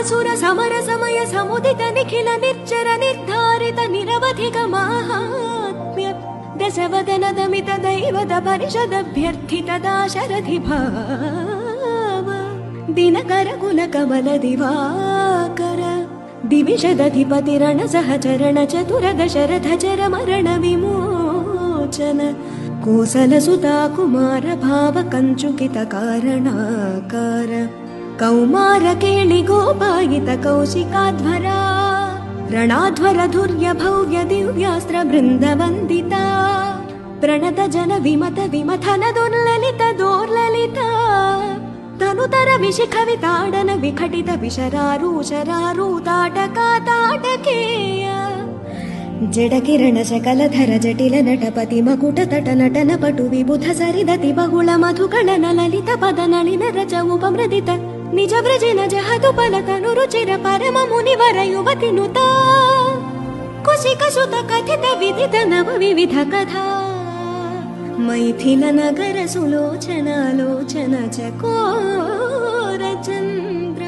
ಸುರ ಸಮರ ಸಮಯ ಸಮುದಿತ ನಿಖಿಲ ನಿರ್ಜರ ನಿರ್ಧಾರಿತ ನಿರವಧಿಕ ಮಾಹಾತ್ಮ್ಯ ದಶವದನದ ಮಿತ ದೈವದ ಪರಿಷದಭ್ಯರ್ಥಿತ ದಾಶರಥಿ ಭಾವ ದಿನಕರ ಕುಲ ಕಮಲ ದಿವಾಕರ ದಿವಿಷದಧಿಪತಿರಣ ಸಹಚರಣ ಚತುರ ದಶರಥ ಚರ ಮರಣ ವಿಮೋಚನ ಕೋಸಲ ಸುತಾ ಕುಮಾರ ಭಾವ ಕಂಚುಕಿತ ಕಾರಣಾಕಾರ ಕೌಮಾರ ಕೇಳಿ ಗೋಪಾಯಿತ ಕೌಶಿಕಾಧ್ವರ ರಣಾಧ್ವರ ಧುರ್ಯ ಭವ್ಯ ದಿವ್ಯಾಸ್ತ್ರ ಬೃಂದ ವಂದಿತ ಪ್ರಣತ ಜನ ವಿಮತ ವಿಮಥನ ದುರ್ಲಲಿತ ದೋರ್ಲಲಿತ ತನುತರ ವಿಶಿಖವಿತಾಡನ ವಿಘಟಿತ ವಿಶರಾರೂಷರಾರೂತಾಟಕ ತಾಟಕೇಯ ಜಡಕಿರಣ ಶಕಲಧರ ಜಟಿಲ ನಟಪತಿ ಮಕುಟ ತಟ ನಟನ ಪಟು ವಿಬುಧ ಸರಿದತಿ ಬಹುಳ ಮಧುಕಳನ ಲಲಿತ ಪದ ನಳಿನ ರಚ ಉಪಮೃದಿತ ನಿಜ ವ್ರಜಿನ ಜಹದು ಫಲತನು ರುಚಿರ ಪರಮ ಮುನಿವರ ಯುವತಿ ನುತ ಕುಶಿಕ ಸುತ ಕಥಿತ ವಿಧಿತ ನವ ವಿವಿಧ ಕಥಾ ಮೈಥಿಲ ನಗರ ಸುಲೋಚನಾಲೋಚನ ಚಕೋರ ಚಂದ್ರ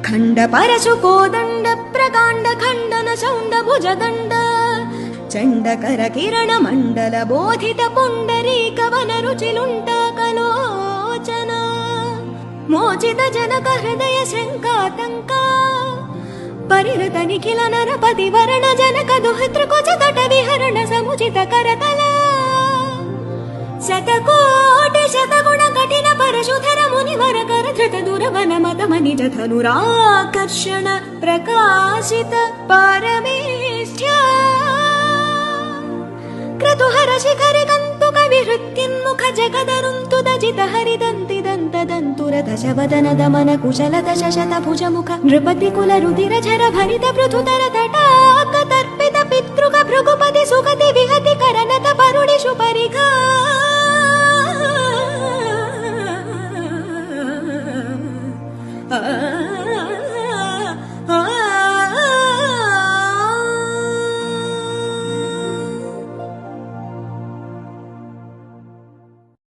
ಖಂಡ ಪರಶು ಕೋದಂಡ ಪ್ರಕಾಂಡ ಖಂಡನ ಚೌಂಡ ಭುಜದಂಡ ಚಂಡಕರ ಕಿರಣ ಮಂಡಲ ಬೋಧಿತ ಪುಂಡರೀಕ ವನ ರುಚಿಲುಂಟ ಕಲೋಚನ ಮೋಚಿತ ಜನಕ ಹೃದಯ ಶಂಕಾತಂಕ ಪರಿರತ ನಿಖಿಲ ನರಪತಿ ವರ್ಣ ಜನಕ ದುಹಿತೃ ಕುಚ ತಟ ವಿಹರಣ ಸಮುಚಿತ ಕರತಲ ಶತಕೋಟಿ ಶತಗುಣ ಕಠಿಣ ಪರಶುಧರ ಮುನಿವರ ಕರಧೃತ ದುರವನ ಮತ ಮನಿಜ ಧನುರಾಕರ್ಷಣ ಪ್ರಕಾಶಿತ ಪರಮೇಷ್ಠ್ಯ ಕ್ರತುಹರ ಶಿಖರಿ ಕಂತು ಕವಿ ಹೃತ್ಯನ್ಮುಖ ಜಗದರುಂತು ದಜಿತ ಹರಿದಂತಿದಂತ ದಂತುರ ದಶವದನ ದಮನ ಕುಶಲ ದಶ ಶತ ಭುಜ ಮುಖ ನೃಪತಿ ಕುಲ ರುದಿರ ಝರ ಭರಿತ ಪೃಥುತರ ತಟಾಕ ತರ್ಪಿತ ಪಿತೃಕ ಭೃಗುಪತಿ ಸುಗತಿ ವಿಹತಿ ಕರನತ ಪರುಣಿಷು ಪರಿಘಾ